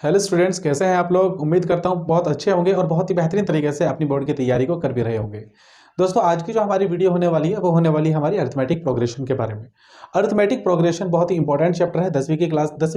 Hello students, कैसे हैं आप लोग। उम्मीद करता हूं बहुत अच्छे होंगे और बहुत ही बेहतरीन तरीके से अपनी बोर्ड की तैयारी को कर भी रहे होंगे। दोस्तों, आज की जो हमारी वीडियो होने वाली है वो होने वाली है हमारी अरिथमेटिक प्रोग्रेशन के बारे में। अरिथमेटिक प्रोग्रेशन बहुत ही इंपॉर्टेंट चैप्टर है। 10वीं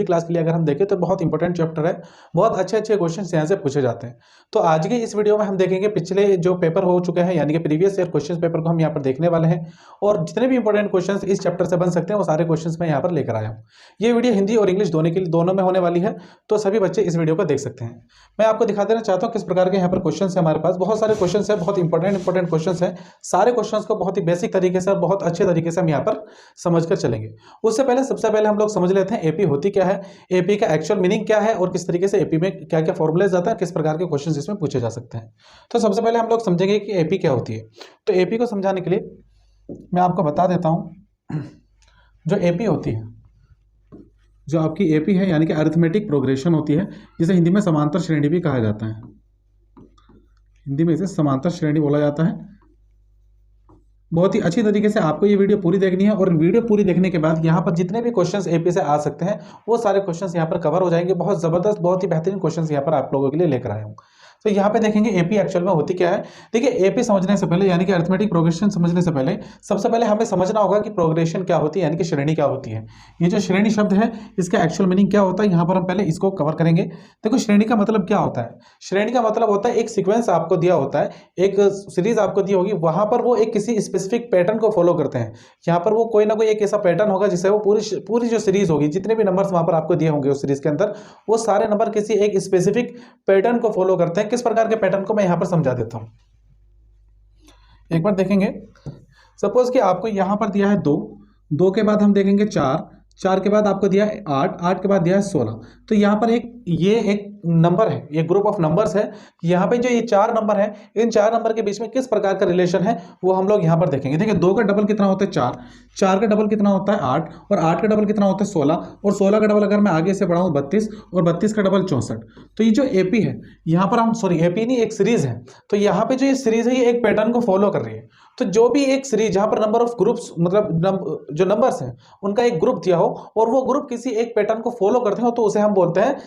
क्लास के लिए अगर हम देखें तो बहुत इंपॉर्टेंट चैप्टर है। बहुत अच्छे अच्छे क्वेश्चन यहाँ से पूछे जाते हैं। तो आज की इस वीडियो में हम देखेंगे पिछले जो पेपर हो चुके हैं, यानी कि प्रीवियस ईयर क्वेश्चन पेपर को हम यहाँ पर देखने वाले हैं। और जितने भी इंपॉर्टेंट क्वेश्चन इस चैप्टर से बन सकते हैं वो सारे क्वेश्चन मैं यहाँ पर लेकर आया हूँ। ये वीडियो हिंदी और इंग्लिश दोनों में होने वाली है, तो सभी बच्चे इस वीडियो को देख सकते हैं। मैं आपको दिखा देना चाहता हूं किस प्रकार के यहाँ पर क्वेश्चंस है। हमारे पास बहुत सारे क्वेश्चंस है, बहुत इंपॉर्टेंट क्वेश्चंस है। सारे क्वेश्चंस को बहुत ही बेसिक तरीके से और बहुत अच्छे तरीके से हम यहाँ पर समझकर चलेंगे। उससे पहले सबसे पहले हम लोग समझ लेते हैं एपी होती क्या है, एपी का एक्चुअल मीनिंग क्या है और किस तरीके से एपी में क्या क्या फॉर्मूलेज आता है, किस प्रकार के क्वेश्चन इसमें पूछे जा सकते हैं। तो सबसे पहले हम लोग समझेंगे कि एपी क्या होती है। तो एपी को समझाने के लिए मैं आपको बता देता हूँ। जो एपी होती है, जो आपकी एपी है यानी कि अरिथमेटिक प्रोग्रेशन होती है, जिसे हिंदी में समांतर श्रेणी भी कहा जाता है। हिंदी में इसे समांतर श्रेणी बोला जाता है। बहुत ही अच्छी तरीके से आपको ये वीडियो पूरी देखनी है और वीडियो पूरी देखने के बाद यहाँ पर जितने भी क्वेश्चंस एपी से आ सकते हैं वो सारे क्वेश्चंस यहाँ पर कवर हो जाएंगे। बहुत ज़बरदस्त, बहुत ही बेहतरीन क्वेश्चंस यहाँ पर आप लोगों के लिए लेकर आया हूँ। तो यहाँ पे देखेंगे एपी एक्चुअल में होती क्या है। देखिए, एपी समझने से पहले यानी कि अरिथमेटिक प्रोग्रेशन समझने से पहले सबसे पहले हमें समझना होगा कि प्रोग्रेशन क्या होती है, यानी कि श्रेणी क्या होती है। ये जो श्रेणी शब्द है इसका एक्चुअल मीनिंग क्या होता है, यहाँ पर हम पहले इसको कवर करेंगे। देखो, श्रेणी का मतलब क्या होता है। श्रेणी का मतलब होता है एक सीक्वेंस आपको दिया होता है, एक सीरीज आपको दी होगी, वहां पर वो एक किसी स्पेसिफिक पैटर्न को फॉलो करते हैं। यहाँ पर वो कोई ना कोई एक ऐसा पैटर्न होगा जिससे वो पूरी जो सीरीज होगी, जितने भी नंबर्स वहां पर आपको दिए होंगे उस सीरीज के अंदर, वो सारे नंबर किसी एक स्पेसिफिक पैटर्न को फॉलो करते हैं। किस प्रकार के पैटर्न को मैं यहां पर समझा देता हूं। एक बार देखेंगे, सपोज कि आपको यहां पर दिया है 2, 2 के बाद हम देखेंगे 4, 4 के बाद आपको दिया है 8, 8 के बाद दिया है 16। तो यहां पर ये एक नंबर है, ये ग्रुप ऑफ नंबर्स है। यहाँ पे जो ये 4 नंबर है, इन 4 नंबर के बीच में किस प्रकार का रिलेशन है वो हम लोग यहाँ पर देखेंगे। देखिए, 2 का डबल कितना होता है 4, 4 का डबल कितना होता है 8, और 8 का डबल कितना होता है 16, और 16 का डबल अगर मैं आगे से बढ़ाऊँ 32, और 32 का डबल 64। तो ये जो एपी है यहाँ पर हम, सॉरी एपी नहीं, एक सीरीज है। तो यहाँ पे जो ये सीरीज है ये एक पैटर्न को फॉलो कर रही है। तो जो भी एक सीरीज जहाँ पर नंबर ऑफ ग्रुप्स, मतलब जो नंबर्स हैं उनका एक ग्रुप दिया हो और वो ग्रुप किसी एक पैटर्न को फॉलो करते हो, तो उसे हम बोलते हैं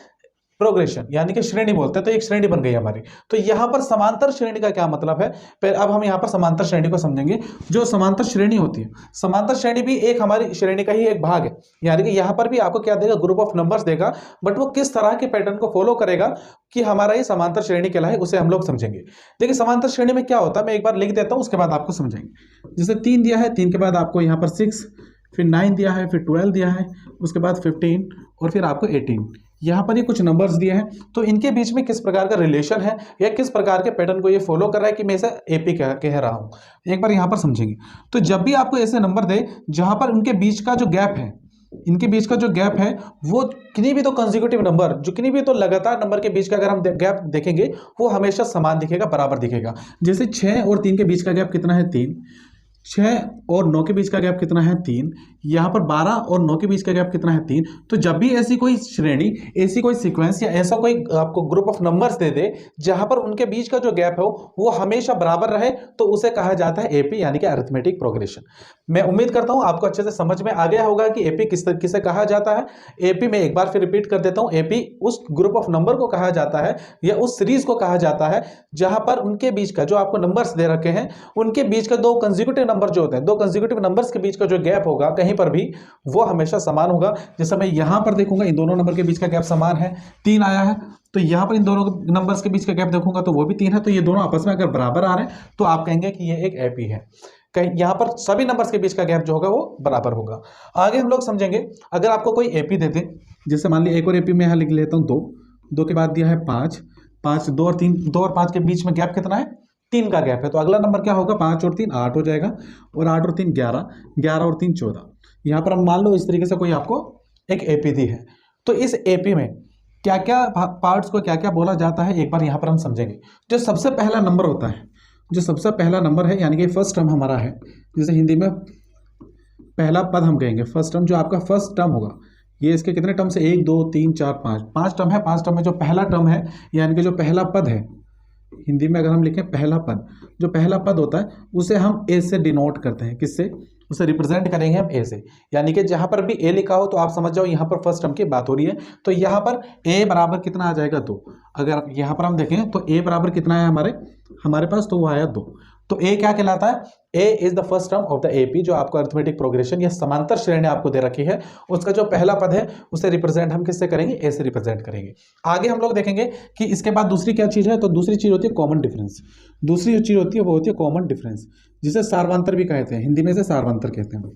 प्रोग्रेशन, यानी कि श्रेणी बोलते हैं। तो एक श्रेणी बन गई हमारी। तो यहां पर समांतर श्रेणी का क्या मतलब है, फिर अब हम यहां पर समांतर श्रेणी को समझेंगे। जो समांतर श्रेणी होती है, समांतर श्रेणी भी एक हमारी श्रेणी का ही एक भाग है। यानी कि यहां पर भी आपको क्या देगा, ग्रुप ऑफ नंबर्स देगा, बट वो किस तरह के पैटर्न को फॉलो करेगा कि हमारा ये समांतर श्रेणी कहलाए, उसे हम लोग समझेंगे। देखिए, समांतर श्रेणी में क्या होता है, मैं एक बार लिख देता हूं, उसके बाद आपको समझेंगे। जैसे 3 दिया है, 3 के बाद आपको यहाँ पर 6, फिर 9 दिया है, फिर 12 दिया है, उसके बाद 15, और फिर आपको 18। यहाँ पर ये कुछ नंबर्स दिए हैं, तो इनके बीच में किस प्रकार का रिलेशन है या किस प्रकार के पैटर्न को ये फॉलो कर रहा है कि मैं इसे एपी कह रहा हूँ, एक बार यहाँ पर समझेंगे। तो जब भी आपको ऐसे नंबर दे जहाँ पर उनके बीच का जो गैप है, इनके बीच का जो गैप है वो किन्हीं भी तो कंसेक्यूटिव नंबर, जो किन्हीं भी तो लगातार नंबर के बीच का अगर हम गैप देखेंगे वो हमेशा समान दिखेगा, बराबर दिखेगा। जैसे 6 और 3 के बीच का गैप कितना है 3, 6 और 9 के बीच का गैप कितना है 3, यहाँ पर 12 और 9 के बीच का गैप कितना है 3। तो जब भी ऐसी कोई श्रेणी, ऐसी कोई सीक्वेंस या ऐसा कोई आपको ग्रुप ऑफ नंबर्स दे दे जहां पर उनके बीच का जो गैप हो वो हमेशा बराबर रहे, तो उसे कहा जाता है एपी, यानी कि अरिथमेटिक प्रोग्रेशन। मैं उम्मीद करता हूं आपको अच्छे से समझ में आ गया होगा कि एपी किसे कहा जाता है। एपी में एक बार फिर रिपीट कर देता हूं, एपी उस ग्रुप ऑफ नंबर को कहा जाता है या उस सीरीज को कहा जाता है जहां पर उनके बीच का, जो आपको नंबर्स दे रखे हैं उनके बीच का 2 कंसेक्यूटिव नंबर जो होते हैं, 2 कंसेक्यूटिव नंबर्स के बीच का जो गैप होगा कहीं पर भी वो हमेशा समान होगा। जैसे मैं यहां पर देखूंगा इन दोनों नंबर के बीच का गैप समान है, 3 आया है, तो यहां पर इन दोनों नंबर्स के बीच का गैप देखूंगा तो वो भी 3 है। तो ये दोनों आपस में अगर बराबर आ रहे हैं तो आप कहेंगे कि ये एक एपी है। कहीं यहां पर सभी नंबर्स के बीच का गैप जो होगा वो बराबर होगा। आगे हम लोग समझेंगे, अगर आपको कोई एपी दे दे, जैसे मान लीजिए एक और एपी में यहां लिख लेता हूं 2, 2 के बाद दिया है 5, 5, 2 और 3, 2 और 5 के बीच में गैप कितना है, 3 का गैप है। तो अगला नंबर क्या होगा, 5 और 3 8 हो जाएगा, और 8 और 3 11, 11 और 3 14। यहाँ पर हम मान लो इस तरीके से कोई आपको एक एपी दी है, तो इस एपी में क्या क्या पार्ट्स को क्या क्या बोला जाता है एक बार यहाँ पर हम समझेंगे। जो सबसे पहला नंबर होता है, जो सबसे पहला नंबर है यानी कि फर्स्ट टर्म हमारा है, जैसे हिंदी में पहला पद हम कहेंगे, फर्स्ट टर्म जो आपका फर्स्ट टर्म होगा, ये इसके कितने टर्म से 1 2 3 4 5, 5 टर्म है। 5 टर्म में जो पहला टर्म है यानी कि जो पहला पद है, हिंदी में अगर हम लिखें पहला पद, जो पहला पद होता है उसे हम ए से डिनोट करते हैं, किससे, उसे रिप्रेजेंट करेंगे हम ए से, यानी कि जहां पर भी ए लिखा हो तो आप समझ जाओ यहां पर फर्स्ट टर्म की बात हो रही है। तो यहां पर ए बराबर कितना आ जाएगा 2। अगर यहां पर हम देखें तो ए बराबर कितना है हमारे पास, तो वो आया 2। तो ए क्या कहलाता है, A is the first term of the AP, जो आपको अरिथमेटिक प्रोग्रेशन या समांतर श्रेणी आपको दे रखी है, उसका जो पहला पद है उसे रिप्रेजेंट हम किससे करेंगे, ए से रिप्रेजेंट करेंगे। आगे हम लोग देखेंगे कि इसके बाद दूसरी क्या चीज है, तो दूसरी चीज होती है कॉमन डिफरेंस। दूसरी जो चीज होती है वो होती है कॉमन डिफरेंस, जिसे सार्वंतर भी कहते हैं, हिंदी में से सार्वंतर कहते हैं,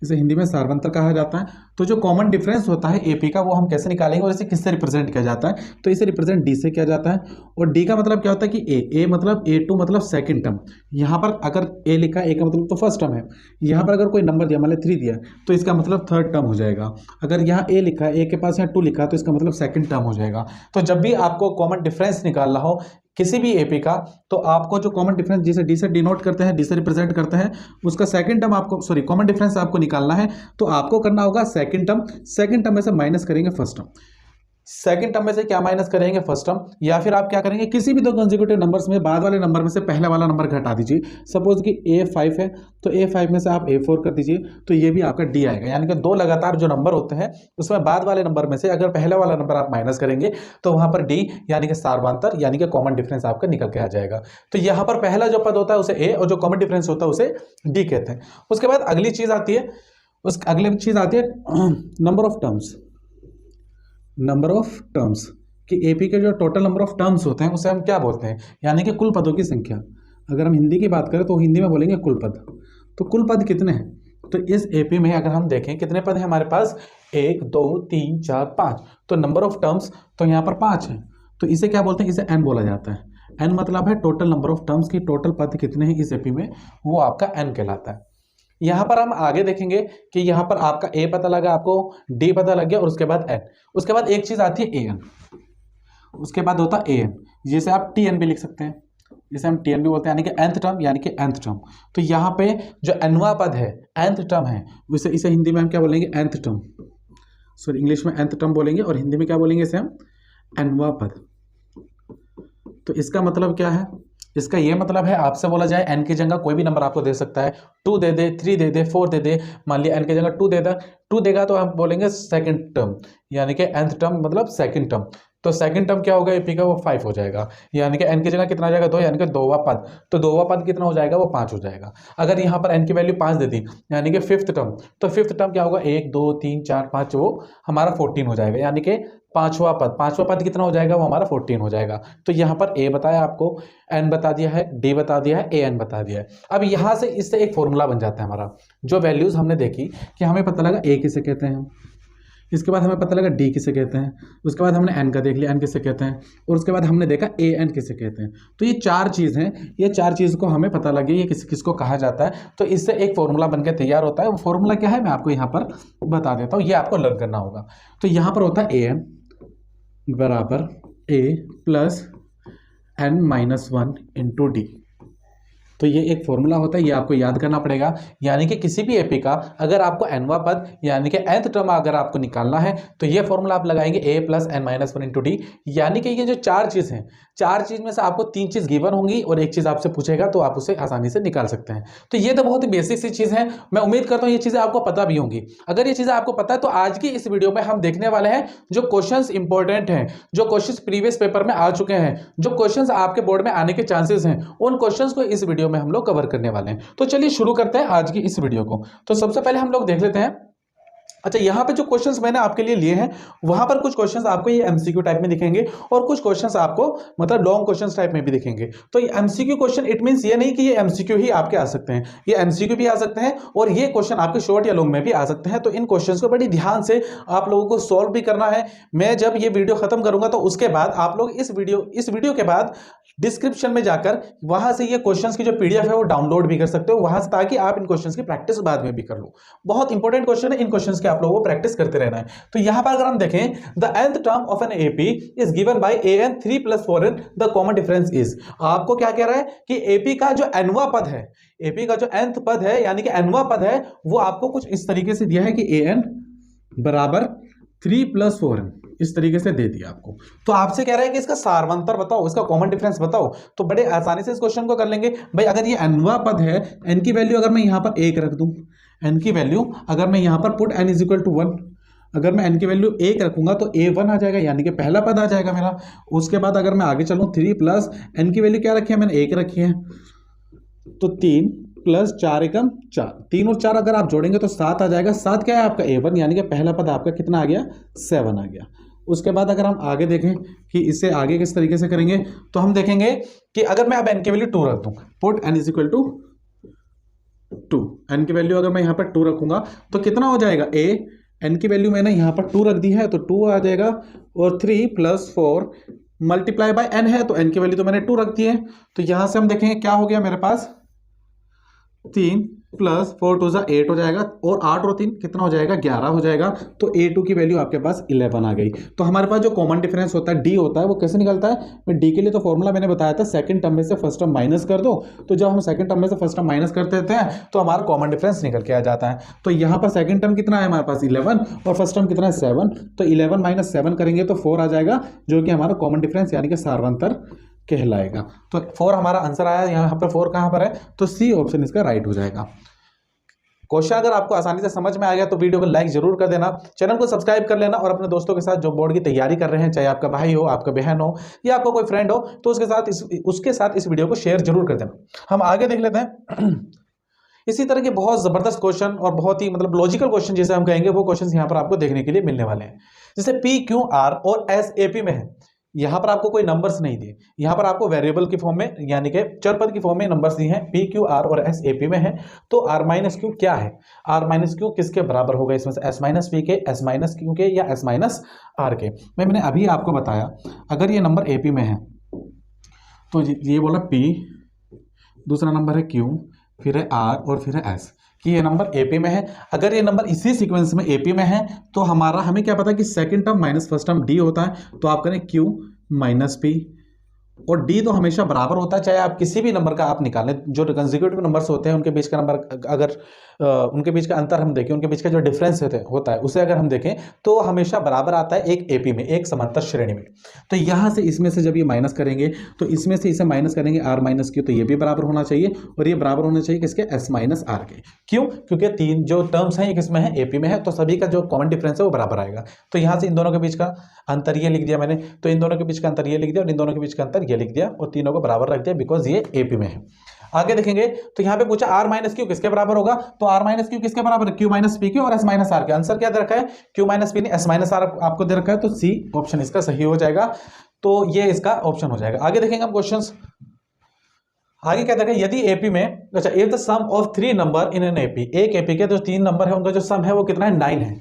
इसे हिंदी में सार्वंतर कहा जाता है। तो जो कॉमन डिफरेंस होता है एपी का वो हम कैसे निकालेंगे और इसे किससे रिप्रेजेंट किया जाता है, तो इसे रिप्रेजेंट डी से किया जाता है। और डी का मतलब क्या होता है कि ए मतलब A2 मतलब सेकंड टर्म। यहाँ पर अगर ए लिखा है, ए का मतलब तो फर्स्ट टर्म है, यहाँ पर अगर कोई नंबर दिया मान लो 3 दिया तो इसका मतलब थर्ड टर्म हो जाएगा। अगर यहाँ ए लिखा है, ए के पास यहाँ 2 लिखा है तो इसका मतलब सेकंड टर्म हो जाएगा। तो जब भी आपको कॉमन डिफरेंस निकालना हो किसी भी एपी का, तो आपको जो कॉमन डिफरेंस जिसे डी से डिनोट करते हैं, डी से रिप्रेजेंट करते हैं, उसका सेकंड टर्म आपको कॉमन डिफरेंस आपको निकालना है। तो आपको करना होगा सेकंड टर्म में से माइनस करेंगे फर्स्ट टर्म, सेकंड टर्म में से क्या माइनस करेंगे फर्स्ट टर्म, या फिर आप क्या करेंगे किसी भी दो कंसेक्यूटिव नंबर्स में बाद वाले नंबर में से पहले वाला नंबर घटा दीजिए। सपोज कि A5 है तो A5 में से आप A4 कर दीजिए, तो ये भी आपका D आएगा। यानी कि दो लगातार जो नंबर होते हैं उसमें बाद वाले नंबर में से अगर पहले वाला नंबर आप माइनस करेंगे तो वहां पर D यानी कि सार्वंतर यानी कि कॉमन डिफरेंस आपका निकल के आ जाएगा। तो यहाँ पर पहला जो पद होता है उसे A और जो कॉमन डिफरेंस होता है उसे D कहते हैं। उसके बाद अगली चीज आती है नंबर ऑफ टर्म्स कि एपी के जो टोटल नंबर ऑफ टर्म्स होते हैं उसे हम क्या बोलते हैं, यानी कि कुल पदों की संख्या। अगर हम हिंदी की बात करें तो हिंदी में बोलेंगे कुल पद। तो कुल पद कितने हैं, तो इस एपी में अगर हम देखें कितने पद हैं हमारे पास, 1 2 3 4 5। तो नंबर ऑफ टर्म्स तो यहाँ पर 5 है, तो इसे क्या बोलते हैं, इसे एन बोला जाता है। एन मतलब है टोटल नंबर ऑफ टर्म्स की टोटल पद कितने हैं इस एपी में, वो आपका एन कहलाता है। यहां पर हम आगे देखेंगे कि यहां पर आपका ए पता लगा, आपको डी पता लग गया, और उसके बाद एन। उसके बाद एक चीज आती है ए एन, उसके बाद होता है ए एन, जिसे आप टी एन भी लिख सकते हैं, जिसे हम टी एन भी बोलते हैं, यानी कि nth टर्म यानी कि nth टर्म। तो यहाँ पे जो nवां पद है nth टर्म है, इसे हिंदी में हम क्या बोलेंगे, nth टर्म, सॉरी इंग्लिश में nth टर्म बोलेंगे और हिंदी में क्या बोलेंगे इसे हम, nवां पद। तो इसका मतलब क्या है, इसका ये मतलब है आपसे बोला जाए n की जगह कोई भी नंबर आपको दे सकता है, 2 दे दे, 3 दे दे, 4 दे दे, मान लिया n की जगह 2 देगा तो हम बोलेंगे सेकंड टर्म, यानी कि nth टर्म मतलब सेकंड टर्म। तो सेकंड टर्म क्या होगा एपी का, वो 5 हो जाएगा, यानी कि n की जगह कितना आ जाएगा 2, यानी कि दोवा पद। तो दोवा पद कितना हो जाएगा, वो 5 हो जाएगा। अगर यहाँ पर n की वैल्यू 5 दे दी यानी कि फिफ्थ टर्म, तो फिफ्थ टर्म क्या होगा, 1 2 3 4 5, वो हमारा 14 हो जाएगा, यानी कि पांचवा पद कितना हो जाएगा, वो हमारा 14 हो जाएगा। तो यहाँ पर ए बताया आपको, एन बता दिया है, डी बता दिया है, ए एन बता दिया है। अब यहाँ से इससे एक फॉर्मूला बन जाता है हमारा, जो वैल्यूज हमने देखी कि हमें पता लगा ए किसे कहते हैं, इसके बाद हमें पता लगा डी किसे कहते हैं, उसके बाद हमने एन का देख लिया एन किसे कहते हैं, और उसके बाद हमने देखा ए एन किसे कहते हैं। तो ये 4 चीज़ हैं, ये 4 चीज़ को हमें पता लगे ये किसको कहा जाता है। तो इससे एक फॉर्मूला बनकर तैयार होता है। वो फॉर्मूला क्या है मैं आपको यहाँ पर बता देता हूँ, ये आपको लर्न करना होगा। तो यहाँ पर होता है ए एन बराबर A plus N minus 1 into D. तो ये एक फॉर्मूला होता है, ये आपको याद करना पड़ेगा। यानी कि किसी भी एपी का अगर आपको एनवा पद यानी कि nth टर्म अगर आपको निकालना है तो ये फॉर्मूला आप लगाएंगे a plus N minus 1 into D. यानी कि ये जो 4 चीज़ हैं, 4 चीज़ में से आपको 3 चीज़ गिवन होंगी और एक चीज़ आपसे पूछेगा, तो आप उसे आसानी से निकाल सकते हैं। तो ये तो बहुत ही बेसिक सी चीज़ है, मैं उम्मीद करता हूँ ये चीज़ें आपको पता भी होंगी। अगर ये चीज़ें आपको पता है तो आज की इस वीडियो में हम देखने वाले हैं जो क्वेश्चंस इंपॉर्टेंट हैं, जो क्वेश्चंस प्रीवियस पेपर में आ चुके हैं, जो क्वेश्चंस आपके बोर्ड में आने के चांसेस हैं, उन क्वेश्चंस को इस वीडियो में हम लोग कवर करने वाले हैं। तो चलिए शुरू करते हैं आज की इस वीडियो को। तो सबसे पहले हम लोग देख लेते हैं, अच्छा यहाँ पे जो क्वेश्चंस मैंने आपके लिए लिए हैं वहां पर कुछ क्वेश्चंस आपको ये एमसीक्यू टाइप में दिखेंगे और कुछ क्वेश्चंस आपको मतलब लॉन्ग क्वेश्चंस टाइप में भी दिखेंगे। तो ये एमसीक्यू क्वेश्चन इट मींस ये नहीं कि ये एमसीक्यू ही आपके आ सकते हैं, ये एमसीक्यू भी आ सकते हैं और ये क्वेश्चन आपके शॉर्ट या लॉन्ग में भी आ सकते हैं। तो इन क्वेश्चंस को बड़ी ध्यान से आप लोगों को सॉल्व भी करना है। मैं जब ये वीडियो खत्म करूंगा तो उसके बाद आप लोग इस वीडियो के बाद डिस्क्रिप्शन में जाकर वहां से ये क्वेश्चंस की जो पीडीएफ है वो डाउनलोड भी कर सकते हो वहां से, ताकि आप इन क्वेश्चंस की प्रैक्टिस बाद में भी कर लो। बहुत इंपॉर्टेंट क्वेश्चन है, इन क्वेश्चंस की आप लोगों को प्रैक्टिस करते रहना है। तो यहां पर अगर हम देखें, the nth term of an AP is given by an 3 + 4n, the common difference is. आपको क्या कह रहा है कि एपी का जो nवां पद है, एपी का जो nth पद है यानी कि nवां पद है, वो आपको कुछ इस तरीके से दिया है कि an बराबर 3 + 4n। इस तरीके से दे दिया आपको। तो आपसे कह रहा है कि इसका सारवंतर बताओ, इसका कॉमन डिफरेंस बताओ, तो बड़े आसानी से इस क्वेश्चन को कर लेंगे भाई। अगर ये nवां पद है, n की वैल्यू अगर मैं यहां पर 1 रख दूं, n की वैल्यू अगर मैं यहां पर put n is equal to 1, अगर मैं n की वैल्यू 1 रखूंगा तो a1 आ जाएगा, यानी कि पहला पद आ जाएगा मेरा। उसके बाद अगर मैं आगे चलूं 3 प्लस n की वैल्यू क्या रखी है, मैंने 1 रखी है, तो 3 प्लस 4 एकम 4, 3 और 4 अगर आप जोड़ेंगे तो 7 आ जाएगा। 7 क्या है आपका a1, यानी कि पहला पद आपका कितना आ गया, 7 आ गया। उसके बाद अगर हम आगे देखें कि इससे आगे किस तरीके से करेंगे, तो हम देखेंगे कि अगर मैं अब n की वैल्यू 2 रख दूं, put n is equal to 2, n की वैल्यू अगर मैं यहां पर 2 रखूंगा तो कितना हो जाएगा, n की वैल्यू मैंने यहां पर 2 रख दी है तो 2 आ जाएगा, और 3 प्लस 4 मल्टीप्लाई बाय n है, तो n की वैल्यू तो मैंने 2 रख दी है। तो यहां से हम देखेंगे क्या हो गया मेरे पास, 3 प्लस 4 टू 8 हो जाएगा, और 8 और 3 कितना हो जाएगा, 11 हो जाएगा। तो a2 की वैल्यू आपके पास 11 आ गई। तो हमारे पास जो कॉमन डिफरेंस होता है d होता है, वो कैसे निकलता है, d के लिए तो फॉर्मूला मैंने बताया था, सेकंड टर्म में से फर्स्ट टर्म माइनस कर दो। तो जब हम सेकंड टर्म में से फर्स्ट टर्म माइनस कर देते हैं तो हमारा कॉमन डिफरेंस निकल के आ जाता है। तो यहाँ पर सेकंड टर्म कितना है हमारे पास 11, और फर्स्ट टर्म कितना है 7, तो 11 माइनस 7 करेंगे तो 4 आ जाएगा, जो कि हमारा कॉमन डिफरेंस यानी कि सारवंतर कहलाएगा। तो 4 हमारा आंसर आया, यहाँ पर 4 कहाँ पर है, तो सी ऑप्शन इसका राइट हो जाएगा। क्वेश्चन अगर आपको आसानी से समझ में आ गया तो वीडियो को लाइक जरूर कर देना, चैनल को सब्सक्राइब कर लेना, और अपने दोस्तों के साथ जो बोर्ड की तैयारी कर रहे हैं, चाहे आपका भाई हो, आपका बहन हो, या आपका कोई फ्रेंड हो, तो उसके साथ इस वीडियो को शेयर जरूर कर देना। हम आगे देख लेते हैं। इसी तरह के बहुत जबरदस्त क्वेश्चन और बहुत ही मतलब लॉजिकल क्वेश्चन जिसे हम कहेंगे, वो क्वेश्चन यहाँ पर आपको देखने के लिए मिलने वाले हैं। जैसे पी क्यू आर और एस ए पी में है, यहाँ पर आपको कोई नंबर्स नहीं दिए, यहाँ पर आपको वेरिएबल की फॉर्म में यानी कि चर पद की फॉर्म में नंबर्स दिए हैं, पी क्यू आर और एस ए पी में है। तो आर माइनस क्यू क्या है, आर माइनस क्यू किसके बराबर होगा, इसमें से एस माइनस पी के, एस माइनस क्यू के, या एस माइनस आर के। मैंने अभी आपको बताया अगर ये नंबर ए पी में है तो ये बोला पी, दूसरा नंबर है क्यू, फिर है आर और फिर है एस, कि ये नंबर एपी में है। अगर ये नंबर इसी सीक्वेंस में एपी में है तो हमें क्या पता है कि second term minus first term D होता है, तो आप करें क्यू माइनस पी, और डी तो हमेशा बराबर होता है, चाहे आप किसी भी नंबर का आप निकालें, जो कंसेक्यूटिव नंबर्स होते हैं उनके बीच का नंबर अगर उनके बीच का अंतर हम देखें, उनके बीच का जो डिफरेंस होता है उसे अगर हम देखें तो हमेशा बराबर आता है एक एपी में, एक समांतर श्रेणी में। तो यहाँ से इसमें से जब ये माइनस करेंगे तो इसमें से इसे माइनस करेंगे आर माइनस क्यू, तो ये भी बराबर होना चाहिए, और ये बराबर होना चाहिए किसके, एस माइनस आर के। क्यों, क्योंकि तीन जो टर्म्स हैं ये किसमें है, एपी में है, तो सभी का जो कॉमन डिफरेंस है वो बराबर आएगा। तो यहाँ से इन दोनों के बीच का अंतर ये लिख दिया मैंने, तो इन दोनों के बीच का अंतर ये लिख दिया, और इन दोनों के बीच का अंतर ये लिख दिया, और तीनों को बराबर रख दिया बिकॉज ये एपी में है। आगे देखेंगे तो यहाँ पे पूछा आर माइनस क्यू किसके बराबर होगा, तो आर माइनस क्यू किसके बराबर है, क्यू माइनस पी के और एस माइनस आर के। आंसर क्या दे रखा है, क्यू माइनस पी ने एस माइनस आर आपको दे रखा है, तो सी ऑप्शन इसका सही हो जाएगा, तो ये इसका ऑप्शन हो जाएगा। आगे देखेंगे हम क्वेश्चंस, आगे क्या देखा, यदि एपी में, अच्छा, if the sum of 3 number in an AP, एक एपी के जो 3 नंबर है उनका जो सम है वो कितना है, 9 है।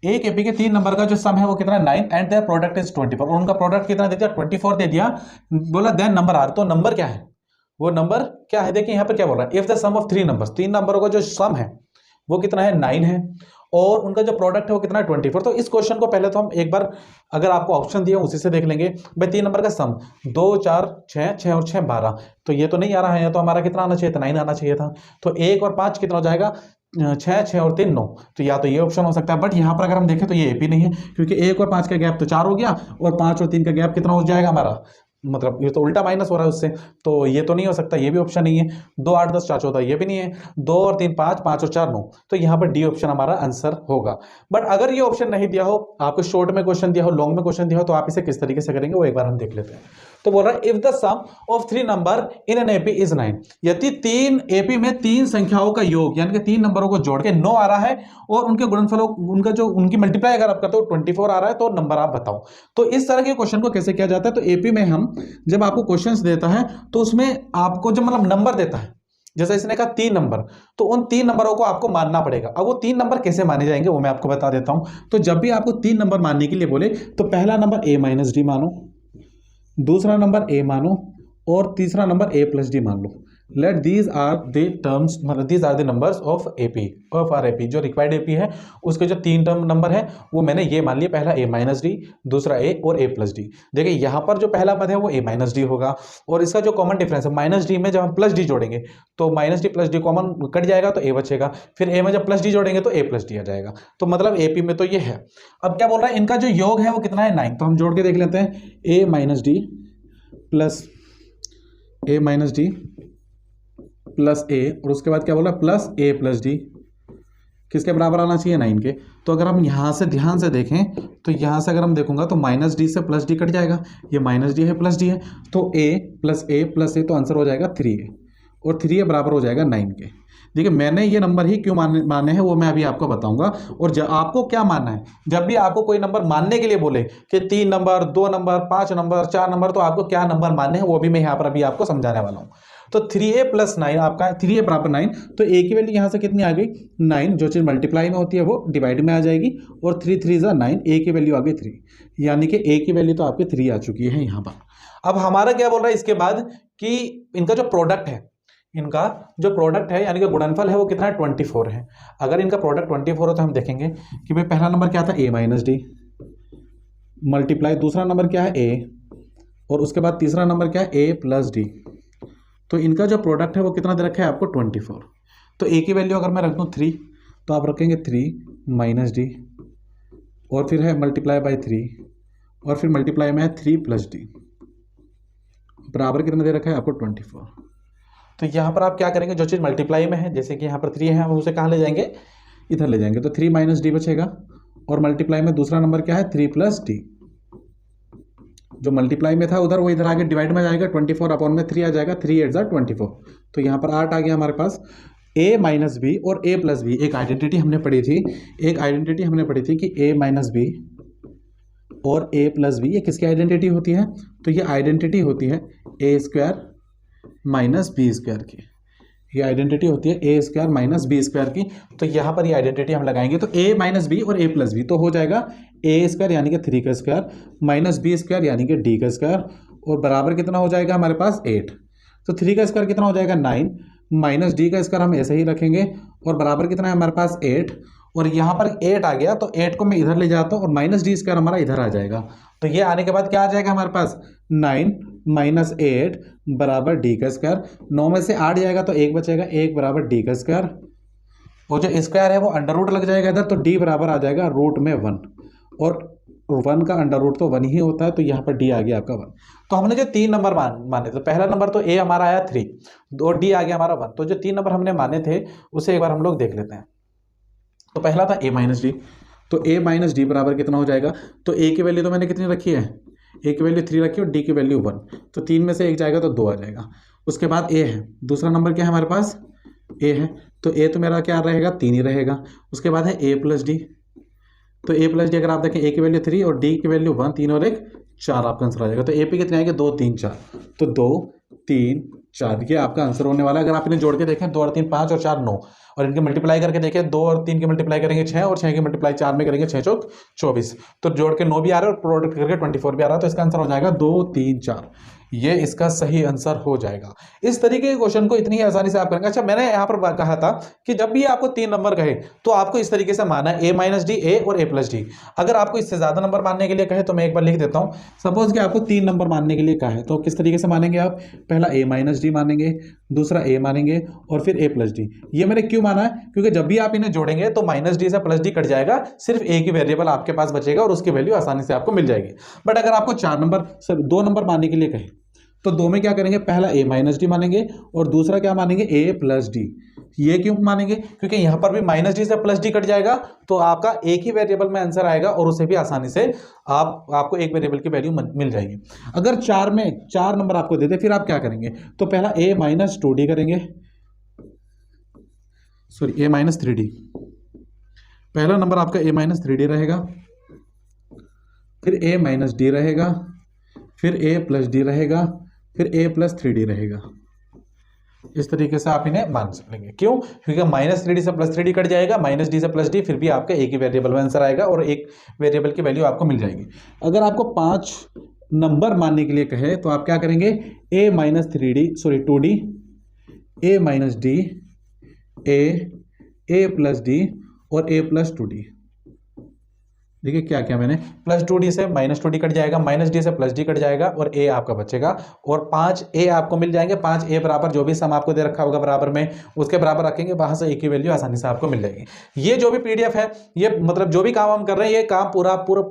एक एपी के 3 नंबर का जो सम है वो कितना है, 9, एंड देयर प्रोडक्ट इज 24, और उनका प्रोडक्ट कितना दे दिया, 24 दे दिया। बोला देन नंबर आर, तो नंबर क्या है, वो नंबर क्या है, देखिए यहाँ पर क्या बोल रहा है, if the sum of 3 numbers, 3 नंबरों का जो सम है वो कितना है, 9 है, और उनका जो प्रोडक्ट है वो कितना है, 24। तो इस क्वेश्चन को पहले तो हम एक बार अगर आपको ऑप्शन दिए उसी से देख लेंगे। भाई 3 नंबर का सम 2 4 6 6 और 6 12, तो ये तो नहीं आ रहा है, तो हमारा कितना आना चाहिए था, 9 आना चाहिए था। तो 1 और 5 कितना हो जाएगा, 6 6 और 3 9, तो या तो ये ऑप्शन हो सकता है। बट यहाँ पर अगर हम देखें तो ये एपी नहीं है, क्योंकि 1 और 5 का गैप तो 4 हो गया, और 5 और 3 का गैप कितना हो जाएगा हमारा, मतलब ये तो उल्टा माइनस हो रहा है उससे, तो ये तो नहीं हो सकता, ये भी ऑप्शन नहीं है। 2 8 10 4 14, ये भी नहीं है। 2 और 3 5, 5 और 4 9, तो यहाँ पर डी ऑप्शन हमारा आंसर होगा। बट अगर ये ऑप्शन नहीं दिया हो, आपको शॉर्ट में क्वेश्चन दिया हो, लॉन्ग में क्वेश्चन दिया हो, तो आप इसे किस तरीके से करेंगे वो एक बार हम देख लेते हैं। तो बोल रहा है if the sum of 3 number in an AP is 9, यदि 3 एपी में 3 संख्याओं का योग यानी कि 3 नंबरों को जोड़ के 9 आ रहा है, और उनके गुणनफलों उनका जो उनकी मल्टीप्लाई अगर आप करते हो 24 आ रहा है, तो नंबर आप बताओ। तो इस तरह के क्वेश्चन को कैसे किया जाता है, तो एपी में हम जब आपको क्वेश्चंस देता है तो उसमें आपको जब मतलब नंबर देता है, जैसे इसने कहा 3 नंबर, तो उन 3 नंबरों को आपको मानना पड़ेगा। अब वो 3 नंबर कैसे माने जाएंगे वो मैं आपको बता देता हूं। तो जब भी आपको 3 नंबर मानने के लिए बोले तो पहला नंबर a माइनस डी मानो, दूसरा नंबर a मानो, और तीसरा नंबर a प्लस डी मान लो। Let these are the terms, मतलब these are the numbers of AP, of our AP, जो रिक्वायर्ड एपी है उसके जो 3 टर्म नंबर है वो मैंने ये मान लिया, पहला a माइनस डी, दूसरा a और a प्लस डी। देखिए यहाँ पर जो पहला पद है वो a माइनस डी होगा, और इसका जो कॉमन डिफरेंस है माइनस डी में जब हम प्लस डी जोड़ेंगे तो minus D plus D common cut जाएगा तो a बचेगा, फिर a में जब प्लस डी जोड़ेंगे तो a प्लस डी आ जाएगा। तो मतलब एपी में तो ये है। अब क्या बोल रहा है, इनका जो योग है वो कितना है 9, तो हम जोड़ के देख लेते हैं, a minus D plus a minus D plus a, और उसके बाद क्या बोला प्लस a प्लस डी, किसके बराबर आना चाहिए 9 के। तो अगर हम यहाँ से ध्यान से देखें तो यहाँ से अगर हम देखूंगा तो माइनस डी से प्लस डी कट जाएगा, ये माइनस डी है प्लस डी है, तो a प्लस a, तो आंसर हो जाएगा 3a, और 3a बराबर हो जाएगा 9 के। देखिए मैंने ये नंबर ही क्यों माने हैं वो मैं अभी आपको बताऊंगा, और आपको क्या मानना है। जब भी आपको कोई नंबर मानने के लिए बोले कि 3 नंबर, 2 नंबर, 5 नंबर, 4 नंबर, तो आपको क्या नंबर मानने हैं वो भी मैं यहाँ पर अभी आपको समझाने वाला हूँ। तो 3a प्लस 9 आपका 3a बराबर 9, तो a की वैल्यू यहाँ से कितनी आ गई 9, जो चीज़ मल्टीप्लाई में होती है वो डिवाइड में आ जाएगी, और 3 3 ज़ा 9, a की वैल्यू आ गई 3, यानी कि a की वैल्यू तो आपकी 3 आ चुकी है यहाँ पर। अब हमारा क्या बोल रहा है इसके बाद कि इनका जो प्रोडक्ट है, इनका जो प्रोडक्ट है यानी कि गुणनफल है वो कितना है 24 है। अगर इनका प्रोडक्ट 24 है तो हम देखेंगे कि भाई पहला नंबर क्या था a माइनस डी, मल्टीप्लाई दूसरा नंबर क्या है a, और उसके बाद तीसरा नंबर क्या है a प्लस डी। तो इनका जो प्रोडक्ट है वो कितना दे रखा है आपको 24। तो a की वैल्यू अगर मैं रख दूँ 3, तो आप रखेंगे 3 माइनस डी, और फिर है मल्टीप्लाई बाई 3, और फिर मल्टीप्लाई में है 3 प्लस डी, बराबर कितना दे रखा है आपको 24। तो यहाँ पर आप क्या करेंगे, जो चीज़ मल्टीप्लाई में है, जैसे कि यहाँ पर 3 है, हम उसे कहाँ ले जाएंगे, इधर ले जाएंगे, तो 3 माइनस डी बचेगा, और मल्टीप्लाई में दूसरा नंबर क्या है 3 प्लस डी, जो मल्टीप्लाई में था उधर वो इधर आगे डिवाइड में जाएगा, 24 अपॉन में 3 आ जाएगा, 3 8 ज़ा 24, तो यहाँ पर 8 आ गया हमारे पास। a माइनस बी और a प्लस बी, एक आइडेंटिटी हमने पढ़ी थी, कि a माइनस बी और a प्लस बी, ये किसकी आइडेंटिटी होती है, तो ये आइडेंटिटी होती है a square minus B square की, ये आइडेंटिटी होती है a square minus B square की। तो यहाँ पर ये आइडेंटिटी हम लगाएंगे, तो a माइनस बी और a प्लस बी, तो हो जाएगा a स्क्वायर यानी कि 3 का स्क्वायर माइनस बी स्क्वायर यानी कि d का स्क्वायर, और बराबर कितना हो जाएगा हमारे पास 8। तो 3 का स्क्वायर कितना हो जाएगा 9, माइनस d का स्क्वायर हम ऐसे ही रखेंगे, और बराबर कितना है हमारे पास 8, और यहाँ पर 8 आ गया, तो 8 को मैं इधर ले जाता हूँ, और माइनस डी स्क्वायर हमारा इधर आ जाएगा। तो ये आने के बाद क्या आ जाएगा हमारे पास 9 माइनस 8 बराबर डी का स्क्वायर, 9 में से 8 जाएगा तो 1 बचेगा, 1 बराबर डी का स्क्वायर, और जो स्क्वायर है वो अंडर रूट लग जाएगा इधर, तो डी बराबर आ जाएगा रूट में 1, और 1 का अंडर रूट तो 1 ही होता है, तो यहाँ पर डी आ गया आपका 1। तो हमने जो 3 नंबर माने, तो पहला नंबर तो a हमारा आया 3, और डी आ गया हमारा 1। तो जो 3 नंबर हमने माने थे उसे एक बार हम लोग देख लेते हैं। तो पहला था a माइनस डी, तो a माइनस डी बराबर कितना हो जाएगा, तो a की वैल्यू तो मैंने कितनी रखी है, a की वैल्यू 3 रखी और d की वैल्यू 1, तो 3 में से 1 जाएगा तो 2 आ जाएगा। उसके बाद a है, दूसरा नंबर क्या है हमारे पास a है, तो a तो मेरा क्या रहेगा 3 ही रहेगा। उसके बाद है a प्लस डी, तो a प्लस डी अगर आप देखें a की वैल्यू 3 और d की वैल्यू 1, 3 और 1 4 आपका आंसर आ जाएगा। तो a पे कितने आएंगे 2 3 4, तो 2 3 4 ये आपका आंसर होने वाला है। अगर आप इन्हें जोड़ के देखें 2 और 3 5 और 4 9, और इनके मल्टीप्लाई करके देखें 2 और 3 के मल्टीप्लाई करेंगे 6, और 6 के मल्टीप्लाई 4 में करेंगे 6 चौक 24, तो जोड़ के 9 भी आ रहा है और प्रोडक्ट करके 24 भी आ रहा है, तो इसका आंसर हो जाएगा 2 3 4, ये इसका सही आंसर हो जाएगा। इस तरीके के क्वेश्चन को इतनी ही आसानी से आप करेंगे। अच्छा मैंने यहाँ पर कहा था कि जब भी आपको 3 नंबर कहे तो आपको इस तरीके से मानना है a माइनस डी, ए और a प्लस डी। अगर आपको इससे ज्यादा नंबर मानने के लिए कहे तो मैं एक बार लिख देता हूँ। सपोज कि आपको 3 नंबर मानने के लिए कहा है तो किस तरीके से मानेंगे आप, पहला a माइनस डी मानेंगे, दूसरा a मानेंगे, और फिर a प्लस डी। ये मैंने क्यों माना है, क्योंकि जब भी आप इन्हें जोड़ेंगे तो माइनस डी से प्लस डी कट जाएगा, सिर्फ a की वेरिएबल आपके पास बचेगा और उसकी वैल्यू आसानी से आपको मिल जाएगी। बट अगर आपको 2 नंबर मानने के लिए कहे तो 2 में क्या करेंगे, पहला a माइनस डी मानेंगे और दूसरा क्या मानेंगे a प्लस डी। ये क्यों मानेंगे, क्योंकि यहाँ पर भी माइनस डी से प्लस डी कट जाएगा तो आपका एक ही वेरिएबल में आंसर आएगा और उसे भी आसानी से आपको एक वेरिएबल की वैल्यू मिल जाएगी। अगर 4 में 4 नंबर आपको दे दे फिर आप क्या करेंगे, तो पहला a माइनस 2d करेंगे, सॉरी a माइनस 3d। पहला नंबर आपका a माइनस 3d रहेगा, फिर a माइनस डी रहेगा, फिर a प्लस डी रहेगा, फिर a प्लस 3d रहेगा। इस तरीके से आप इन्हें मान सकेंगे। क्यों, क्योंकि माइनस 3d से प्लस 3d कट जाएगा, माइनस डी से प्लस डी, फिर भी आपका एक ही वेरिएबल में आंसर आएगा और एक वेरिएबल की वैल्यू आपको मिल जाएगी। अगर आपको 5 नंबर मानने के लिए कहे तो आप क्या करेंगे, a minus 2d, A minus D, A plus D और ए प्लस 2d। देखिए क्या क्या मैंने प्लस 2d से माइनस 2d कट जाएगा, माइनस डी से प्लस डी कट जाएगा और ए आपका बचेगा और 5 ए आपको मिल जाएंगे। 5 ए बराबर जो भी सम आपको दे रखा होगा बराबर में उसके बराबर रखेंगे, वहां से ए की वैल्यू आसानी से आपको मिल जाएगी। ये जो भी पीडीएफ है, ये मतलब जो भी काम हम कर रहे हैं, ये काम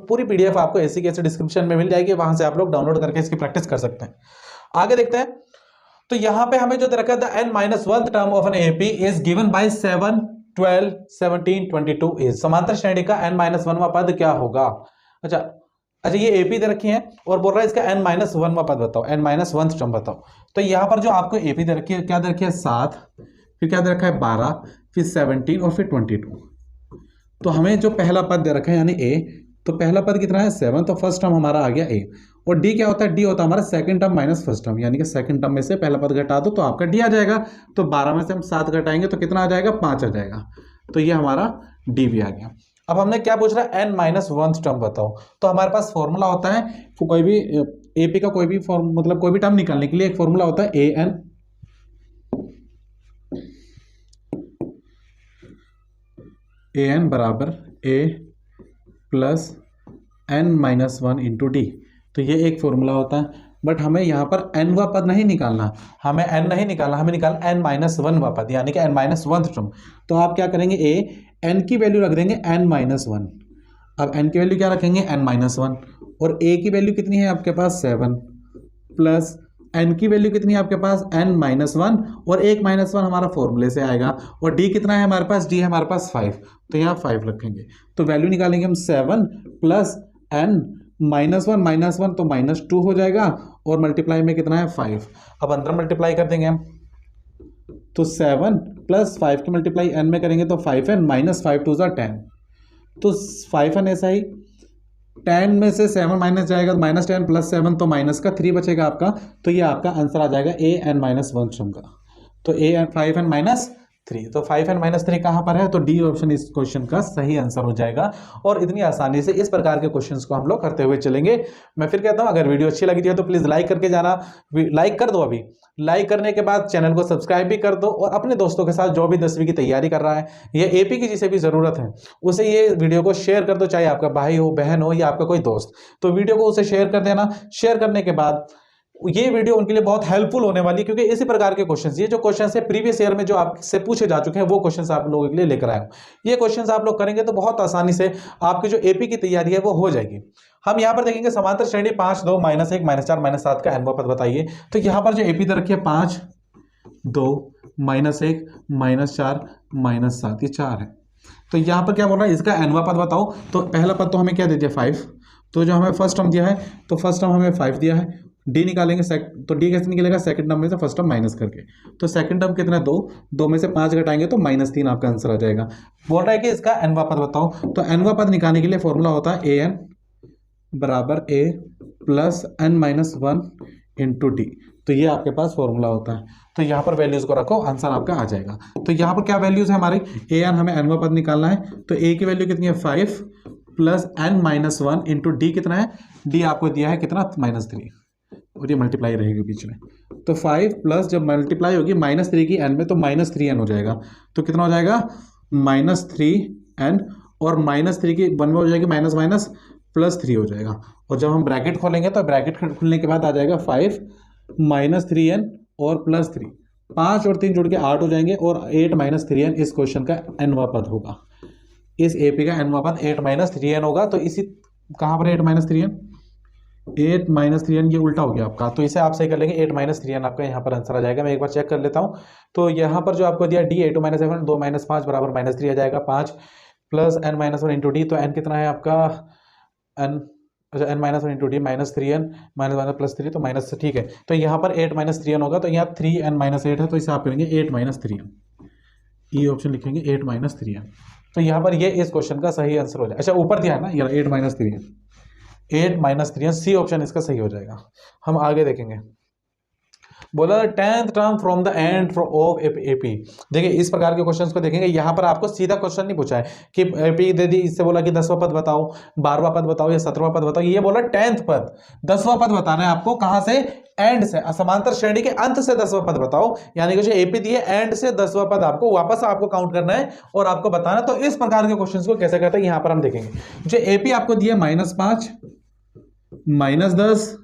पूरी पीडीएफ आपको ऐसी कैसे डिस्क्रिप्शन में मिल जाएगी, वहां से आप लोग डाउनलोड करके इसकी प्रैक्टिस कर सकते हैं। आगे देखते हैं। तो यहां पे हमें जो दे रखा था n-1th term of an AP is given bye 7, 12, 17, 22 is. समांतर श्रेणी का n-1वां पद क्या होगा? अच्छा ये एपी दे रखी है और बोल रहा है इसका n-1वां पद बताओ, n-1th टर्म बताओ। तो यहां पर जो आपको एपी दे रखी है, क्या दे रखी है 7, फिर क्या दे रखा है 12, फिर 17 और फिर 22। तो हमें जो पहला पद दे रखा है यानी ए, तो पहला पद कितना है 7, तो फर्स्ट टर्म हमारा आ गया ए। और डी क्या होता है? डी होता है हमारा second term minus first term, यानी कि सेकंड टर्म में से पहला पद घटा दो तो आपका डी आ जाएगा। तो 12 में से हम 7 घटाएंगे तो कितना आ जाएगा? 5 आ जाएगा। तो ये हमारा डी भी आ गया। अब हमने क्या पूछ रहा है? n-1th टर्म बताओ। तो हमारे पास फॉर्मूला होता है कोई भी एपी का कोई भी फॉर्म मतलब कोई भी टर्म निकालने के लिए एक फॉर्मूला होता है an बराबर a plus n-1 into D. तो ये एक फॉर्मूला होता है, बट हमें यहाँ पर n-वां पद नहीं निकालना, हमें n नहीं निकालना, हमें निकालना n-1वां पद यानी कि n-1th टर्म। तो आप क्या करेंगे? n की वैल्यू रख देंगे n-1। अब n की वैल्यू क्या रखेंगे? n-1 और a की वैल्यू कितनी है आपके पास? 7 प्लस n की वैल्यू कितनी है आपके पास? n-1 और 1-1 हमारा फॉर्मूले से आएगा। और d कितना है हमारे पास? d है हमारे पास 5, तो यहाँ 5 रखेंगे। तो वैल्यू निकालेंगे हम 7 प्लस n-1 तो -2 हो जाएगा और मल्टीप्लाई में कितना है? 5। अब अंदर मल्टीप्लाई कर देंगे हम, तो 7 प्लस 5 की मल्टीप्लाई n में करेंगे तो 5n माइनस 5 2 10। तो 5n ऐसा ही 10 में से 7 माइनस जाएगा तो -10 प्लस 7 तो माइनस का 3 बचेगा आपका। तो ये आपका आंसर आ जाएगा an-1 टर्म का। तो 5n-3, तो 5n-3 कहाँ पर है? तो डी ऑप्शन इस क्वेश्चन का सही आंसर हो जाएगा। और इतनी आसानी से इस प्रकार के क्वेश्चंस को हम लोग करते हुए चलेंगे। मैं फिर कहता हूँ, अगर वीडियो अच्छी लगी है तो प्लीज़ लाइक करके जाना, लाइक कर दो। अभी लाइक करने के बाद चैनल को सब्सक्राइब भी कर दो और अपने दोस्तों के साथ जो भी 10वीं की तैयारी कर रहा है या एपी की जिसे भी ज़रूरत है उसे ये वीडियो को शेयर कर दो, चाहे आपका भाई हो, बहन हो या आपका कोई दोस्त। तो वीडियो को उसे शेयर कर देना। शेयर करने के बाद ये वीडियो उनके लिए बहुत हेल्पफुल होने वाली है, क्योंकि इसी प्रकार के क्वेश्चंस, ये जो क्वेश्चंस है प्रीवियस ईयर में जो आपसे पूछे जा चुके हैं वो क्वेश्चंस आप लोगों के लिए लेकर आया हूं। ये क्वेश्चंस आप लोग करेंगे तो बहुत आसानी से आपकी जो एपी की तैयारी है वो हो जाएगी। हम यहाँ पर देखेंगे समांतर श्रेणी 5, 2, -1, -4, -7 का n-वां पद बताइए। तो यहाँ पर जो एपी दे रखी है 5, 2, -1, -4, -7, ये 4 है। तो यहाँ पर क्या बोल रहा है? इसका n-वां पद बताओ। तो पहला पद तो हमें क्या दे दिया? 5। तो जो हमें फर्स्ट टर्म दिया है, तो फर्स्ट टर्म हमें 5 दिया है। डी निकालेंगे, तो डी कैसे निकलेगा? सेकंड टर्म में से फर्स्ट टर्म माइनस करके। तो सेकंड टर्म कितना है? 2 में से 5 घटाएंगे तो -3 आपका आंसर आ जाएगा। बोल रहा है कि इसका n-वां पद बताओ। तो n-वां पद निकालने के लिए फॉर्मूला होता है an बराबर a plus n-1 into D. तो ये आपके पास फॉर्मूला होता है। तो यहाँ पर वैल्यूज को रखो, आंसर आपका आ जाएगा। तो यहाँ पर क्या वैल्यूज है हमारी? an हमें n-वां पद निकालना है, तो a की वैल्यू कितनी है? 5 प्लस n-1 इंटू डी कितना है? डी आपको दिया है कितना? -3, और ये मल्टीप्लाई रहेगी बीच में। तो 5 प्लस जब मल्टीप्लाई होगी -3 की n में तो -3n हो जाएगा। तो कितना हो जाएगा? -3n और -3 की 1 में हो जाएगी माइनस +3 हो जाएगा। और जब हम ब्रैकेट खोलेंगे तो ब्रैकेट खुलने के बाद आ जाएगा 5 -3n और +3, 5 और 3 जुड़ के 8 हो जाएंगे और 8 -3n इस क्वेश्चन का n-वां पद होगा। इस एपी का n-वां पद 8 -3n होगा। तो इसी कहाँ पर 8 -3n? 8 -3n ये उल्टा हो गया आपका, तो इसे आप सही कर लेंगे। 8 -3n आपका यहाँ पर आंसर आ जाएगा। मैं एक बार चेक कर लेता हूँ। तो यहाँ पर जो आपको दिया d 8 - 7 2 - 5 बराबर -3 आ जाएगा। 5 प्लस n-1 इंटू डी, तो n कितना है आपका? n, अच्छा n-1 इंटू डी -3n -3 तो माइनस, ठीक है। तो यहाँ पर 8 -3n होगा, तो यहाँ 3n-8 है, तो इसे आप करेंगे 8 -3n। ये ऑप्शन लिखेंगे 8 -3n। तो यहाँ पर ये इस क्वेश्चन का सही आंसर हो जाएगा। अच्छा ऊपर दिया है ना ये 8 -3n, 8 -3n सी ऑप्शन इसका सही हो जाएगा। हम आगे देखेंगे। बोला 10th term from the end of AP. देखिए इस प्रकार के क्वेश्चंस को देखेंगे, यहाँ पर आपको सीधा क्वेश्चन नहीं पूछा है कि एपी दे दी, इससे बोला कि 10वां पद बताओ, 12वां पद बताओ या 17वां पद बताओ, ये बोला 10th पद, 10वां पद बताना है आपको। कहां से? एंड से, समांतर श्रेणी के अंत से 10वां पद बताओ। यानी कि जो एपी दिए एंड से 10वां पद आपको वापस आपको काउंट करना है और आपको बताना। तो इस प्रकार के क्वेश्चंस को कैसे करते हैं यहां पर हम देखेंगे। जो एपी आपको दिया -5, -10,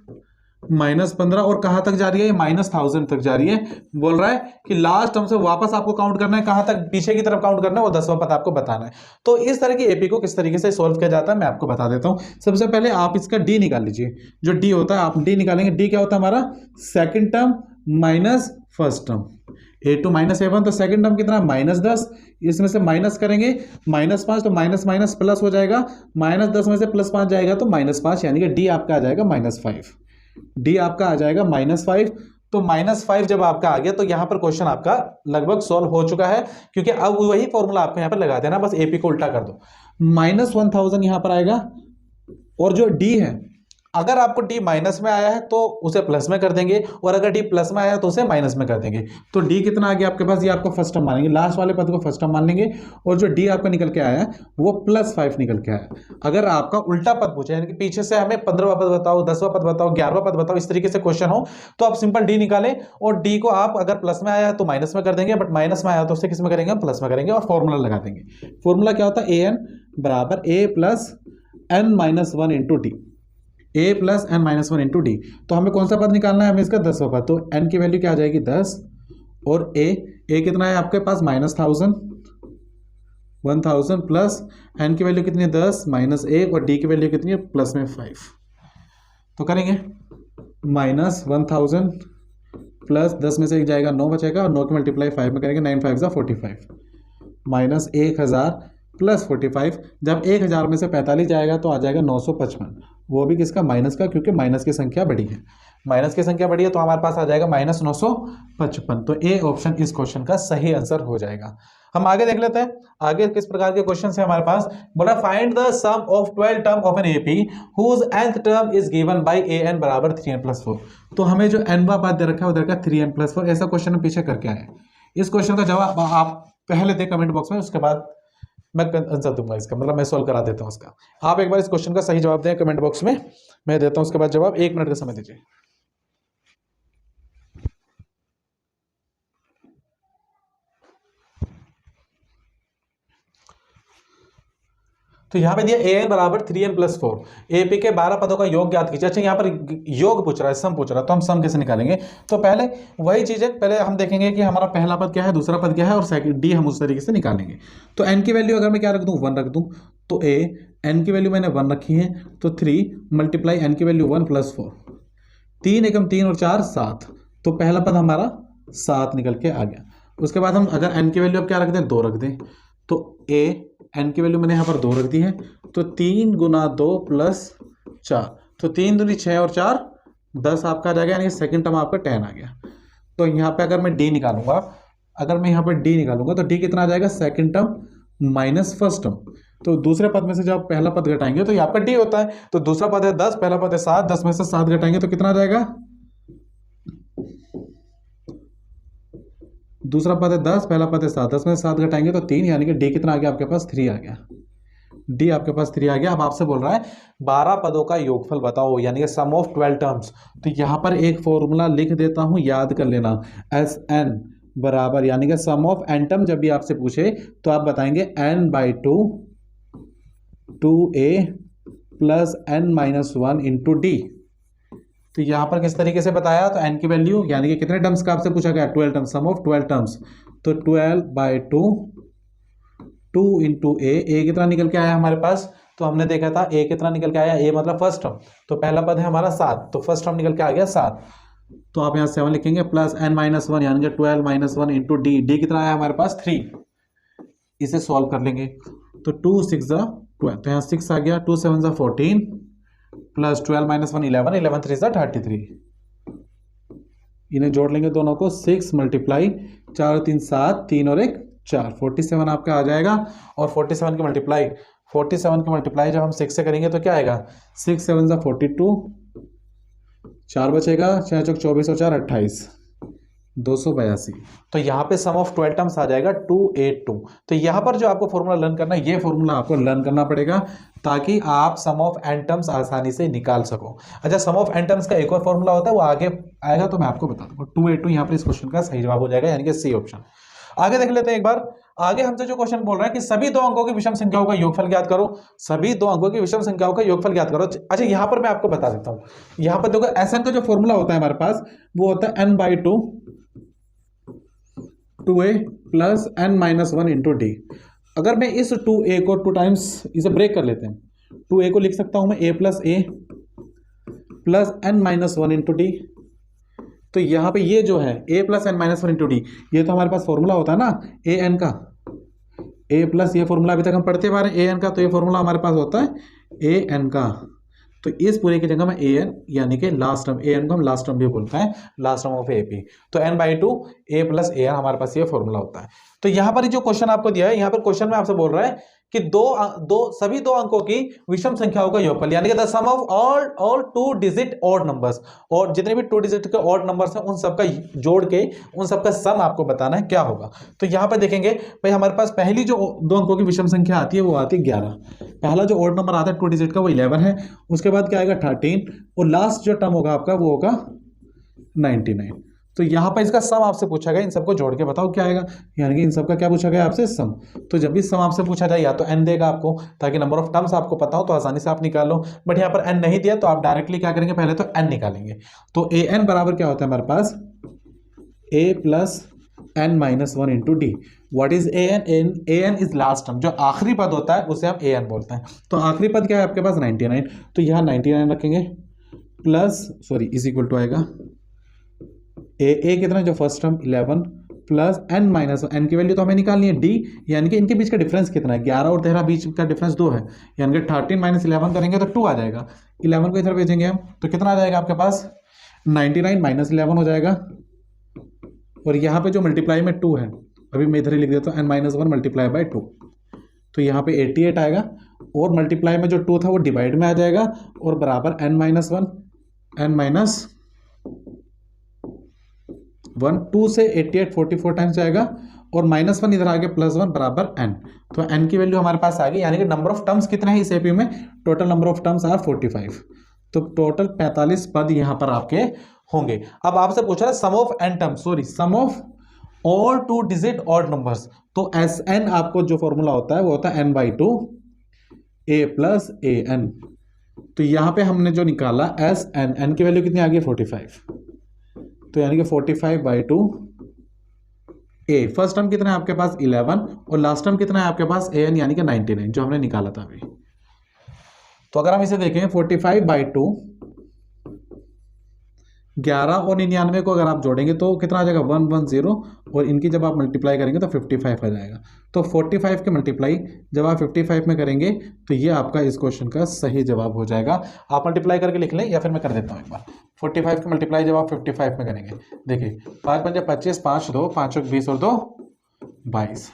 -15 और कहां तक जा रही है? -1000 तक जा रही है। बोल रहा है कि लास्ट टर्म से वापस आपको काउंट करना है, कहां तक? पीछे की तरफ काउंट करना है और 10वां पद आपको बताना है। तो इस तरह की एपी को किस तरीके से सोल्व किया जाता है मैं आपको बता देता हूं। सबसे पहले आप इसका डी निकाल लीजिए। जो डी होता है आप डी निकालेंगे। डी क्या होता है हमारा? Second term minus first term. a2 - a1, तो सेकंड टर्म कितना? -10। इसमें से माइनस करेंगे -5, तो माइनस माइनस प्लस हो जाएगा। -10 में से +5 जाएगा तो -5, यानी कि डी आपका आ जाएगा -5। डी आपका आ जाएगा -5। तो -5 जब आपका आ गया तो यहां पर क्वेश्चन आपका लगभग सॉल्व हो चुका है, क्योंकि अब वही फॉर्मूला आपको यहां पर लगा देना, बस एपी को उल्टा कर दो। -1000 यहां पर आएगा और जो डी है, अगर आपको डी माइनस में आया है तो उसे प्लस में कर देंगे, और अगर डी प्लस में आया है तो उसे माइनस में कर देंगे। तो डी कितना आ गया आपके पास? ये आपको फर्स्ट टर्म मानेंगे, लास्ट वाले पद को फर्स्ट टर्म मान लेंगे, और जो डी आपका निकल के आया है वो +5 निकल के आया। अगर आपका उल्टा पद पूछे, यानी कि पीछे से हमें 15वां पद बताओ, 10वां पद बताओ, 11वां पद बताओ, इस तरीके से क्वेश्चन हो, तो आप सिंपल डी निकालें, और डी को आप अगर प्लस में आया है तो माइनस में कर देंगे, बट माइनस में आया तो उसे किस में करेंगे? प्लस में करेंगे, और फॉर्मूला लगा देंगे। फॉर्मूला क्या होता है? an बराबर a + n - 1 × d। a + n - 1 × d। तो हमें कौन सा पद निकालना है? हमें इसका 10वां पद। तो n की वैल्यू क्या आ जाएगी? 10, और a कितना है आपके पास? -1000 प्लस n की वैल्यू कितनी है? 10 -1, और d की वैल्यू कितनी है? प्लस में 5। तो करेंगे -1000 प्लस 10 में से 1 जाएगा, 9 बचेगा, और 9 की मल्टीप्लाई 5 में करेंगे, 9 × 5 = 45, -1000 प्लस 45। जब 1000 में से 45 जाएगा तो आ जाएगा 955। वो भी किसका? माइनस का, क्योंकि माइनस की संख्या बड़ी है। माइनस की संख्या बड़ी है तो हमारे पास आ जाएगा -955। तो ए ऑप्शन इस क्वेश्चन का सही आंसर हो जाएगा। हम आगे देख लेते हैं आगे किस प्रकार के क्वेश्चन है हमारे पास। बोला find the sum of 12 term of an AP whose nth term is given by an बराबर 3n+4। तो हमें जो nवां पद दे रखा है वो दे रखा है 3n+4। ऐसा क्वेश्चन हम पीछे करके आए। इस क्वेश्चन का जवाब आप पहले दे कमेंट बॉक्स में, उसके बाद मैं आंसर दूंगा इसका, मतलब मैं सॉल्व करा देता हूं उसका। आप एक बार इस क्वेश्चन का सही जवाब दें कमेंट बॉक्स में, मैं देता हूं उसके बाद जवाब। 1 मिनट का समय दीजिए। तो यहाँ पे दिया an बराबर 3n+4, एपी के 12 पदों का योग ज्ञात कीजिए। अच्छा यहाँ पर योग पूछ रहा है, सम पूछ रहा है, तो हम सम कैसे निकालेंगे? तो पहले वही चीज है, पहले हम देखेंगे कि हमारा पहला पद क्या है, दूसरा पद क्या है, और सेकंड डी हम उस तरीके से निकालेंगे। तो n की वैल्यू अगर मैं क्या रख दूं? 1 रख दूं, तो n की वैल्यू मैंने 1 रखी है, तो 3 × n की वैल्यू 1 + 4, 3 एकम 3 और 4 7। तो पहला पद हमारा 7 निकल के आ गया। उसके बाद हम अगर n की वैल्यू अब क्या रख दें? 2 रख दें, तो n की वैल्यू मैंने यहाँ पर 2 रख दी है, तो 3 × 2 + 4, तो 3 दूनी 6 और 4 10 आपका आ जाएगा, यानी सेकंड टर्म आपका 10 आ गया। तो यहाँ पे अगर मैं d निकालूंगा, तो d कितना आ जाएगा? Second term minus first term. तो दूसरे पद में से जब पहला पद घटाएंगे तो ये आपका d होता है। तो दूसरा पद है 10, पहला पद है 7, 10 में से 7 घटाएंगे तो कितना आ जाएगा? दूसरा पद है 10, पहला पद है 7, 10 में से 7 घटाएंगे तो 3, यानी कि d कितना आ गया आपके पास? 3 आ गया। d आपके पास 3 आ गया। अब आपसे बोल रहा है 12 पदों का योगफल बताओ, यानी कि सम ऑफ 12 टर्म्स। तो यहाँ पर एक फॉर्मूला लिख देता हूँ, याद कर लेना। Sn बराबर, यानी कि सम ऑफ n टर्म जब भी आपसे पूछे तो आप बताएंगे n/2 2a + n - 1 × d। तो यहाँ पर किस तरीके से बताया? तो n की वैल्यू, यानी कि कितने टर्म्स का आपसे पूछा गया? 12 टर्म्स, सम ऑफ 12 टर्म्स। तो 12/2 2 × a कितना निकल के आया हमारे पास? तो हमने देखा था a कितना निकल के आया, a मतलब फर्स्ट टर्म। तो पहला पद है हमारा 7, तो फर्स्ट टर्म निकल के आ गया 7। तो आप यहाँ 7 लिखेंगे, प्लस n - 1, यानी कि 12 - 1 × d। d कितना आया हमारे पास? 3। इसे सॉल्व कर लेंगे, तो 2 × 6 = 12, तो यहाँ 6 आ गया, 2 × 7 = 14, प्लस 12 - 1 11, 11 × 3 = 33। इन्हें जोड़ लेंगे दोनों को, 6 × 4 3 7, 3 और 1 4, 47 आपका आ जाएगा। और 47 की मल्टीप्लाई जब हम 6 से करेंगे तो क्या आएगा? 6 × 7 = 42, 4 बचेगा, 6 × 4 = 24 और 4 = 28। 282। तो यहाँ पे सम ऑफ 12 टर्म्स आ जाएगा 282। तो यहाँ पर जो आपको फॉर्मूला लर्न करना है, ये फॉर्मूला आपको लर्न करना पड़ेगा ताकि आप सम ऑफ एन टर्म्स आसानी से निकाल सको। अच्छा, सम ऑफ एन टर्म्स का एक और फॉर्मूला होता है, वो आगे आएगा तो मैं आपको बता दूंगा। 282 यहाँ पर इस क्वेश्चन का सही जवाब हो जाएगा, यानी कि सी ऑप्शन। आगे देख लेते हैं एक बार। आगे हमसे जो क्वेश्चन बोल रहा है कि सभी दो अंकों की विषम संख्याओं का योगफल ज्ञात करो। सभी दो अंकों की विषम संख्याओं का योगफल ज्ञात करो। अच्छा, यहां पर मैं आपको बता देता हूं। यहां पर देखो एसएन का जो फॉर्मूला होता है हमारे पास, वो होता है n/2 2a plus n-1 into D. अगर मैं इस 2a को 2 टाइम्स इसे ब्रेक कर लेते हैं, 2a को लिख सकता हूं मैं a plus n-1 into D. तो यहाँ पे ये जो है a plus n-1 into D, ये तो हमारे पास फॉर्मूला होता है ना ए एन का, a प्लस ये फॉर्मूला अभी तक हम पढ़ते आ रहे हैं ए एन का, तो ये फॉर्मूला हमारे पास होता है ए एन का। तो इस पूरे की जगह में ए एन यानी कि लास्ट टर्म, ए एन को हम लास्ट टर्म भी बोलते हैं, last term of A P. तो n/2 a plus A N हमारे पास ये फॉर्मूला होता है। तो यहाँ पर जो क्वेश्चन आपको दिया है, यहाँ पर क्वेश्चन में आपसे बोल रहा है कि सभी दो अंकों की विषम संख्याओं का योगफल, यानी कि the sum of all 2 digit odd numbers, और जितने भी 2 डिजिट के ऑड नंबर्स हैं उन सबका जोड़ के उन सबका सम आपको बताना है क्या होगा। तो यहां पर देखेंगे भाई, हमारे पास पहली जो दो अंकों की विषम संख्या आती है वो आती है 11। पहला जो ऑड नंबर आता है 2 डिजिट का वो 11 है, उसके बाद क्या आएगा 13, और लास्ट जो टर्म होगा आपका वो होगा 99। तो यहाँ पर इसका सम आपसे पूछा गया, इन सबको जोड़ के बताओ क्या आएगा, यानी कि इन सबका क्या पूछा गया आपसे, सम। तो जब भी सम आपसे पूछा जाए या तो n देगा आपको, ताकि नंबर ऑफ टर्म्स आपको पता हो तो आसानी से आप निकाल लो। बट यहाँ पर n नहीं दिया तो आप डायरेक्टली क्या करेंगे, पहले तो n निकालेंगे। तो ए एन बराबर क्या होता है हमारे पास, a plus n-1 into D. What is a n? A n is last term, जो आखिरी पद होता है उसे हम ए एन बोलते हैं। तो आखिरी पद क्या है आपके पास, 99। तो यहाँ 99 रखेंगे प्लस इज इक्वल टू आएगा ए कितना, जो first term 11 plus n-1, n की वैल्यू तो हमें निकालनी है डी, यानी कि इनके बीच का डिफरेंस कितना है, 11 और 13 बीच का डिफरेंस 2 है, यानी कि 13 - 11 करेंगे तो 2 आ जाएगा। 11 को इधर भेजेंगे हम तो कितना आ जाएगा आपके पास, 99 - 11 हो जाएगा। और यहाँ पे जो मल्टीप्लाई में 2 है, अभी मैं इधर ही लिख देता हूँ, n-1 मल्टीप्लाई बाई 2, तो यहाँ पे 88 आएगा। और मल्टीप्लाई में जो 2 था वो डिवाइड में आ जाएगा, और बराबर n-1 2 से 88 44 टाइम्स जाएगा, और -1 इधर आ गया +1 बराबर n। तो n की वैल्यू हमारे पास आ गई, यानी कि नंबर ऑफ टर्म्स कितने हैं इस एपी में, total number of terms are 45। तो टोटल 45 पद यहाँ पर आपके होंगे। अब आपसे पूछ रहा है sum of n terms, sum of all 2 digit odd numbers. तो एस एन आपको जो फॉर्मूला होता है वो होता है n/2 a plus A N. तो यहाँ पे हमने जो निकाला एस एन की वैल्यू कितनी आ गई, 45। तो यानी कि 45/2 a, फर्स्ट टर्म कितना है आपके पास 11, और लास्ट टर्म कितना है आपके पास a n, यानी कि 99 जो हमने निकाला था अभी। तो अगर हम इसे देखें 45/2, 11 और 99 को अगर आप जोड़ेंगे तो कितना आ जाएगा, 110, और इनकी जब आप मल्टीप्लाई करेंगे तो 55 आ जाएगा। तो 45 के मल्टीप्लाई जब आप 55 में करेंगे तो ये आपका इस क्वेश्चन का सही जवाब हो जाएगा। आप मल्टीप्लाई करके लिख लें, या फिर मैं कर देता हूँ एक बार। 45 के मल्टीप्लाई जब आप 55 में करेंगे, देखिए 5 × 25, 5 2, 5 × 20 और 2 22,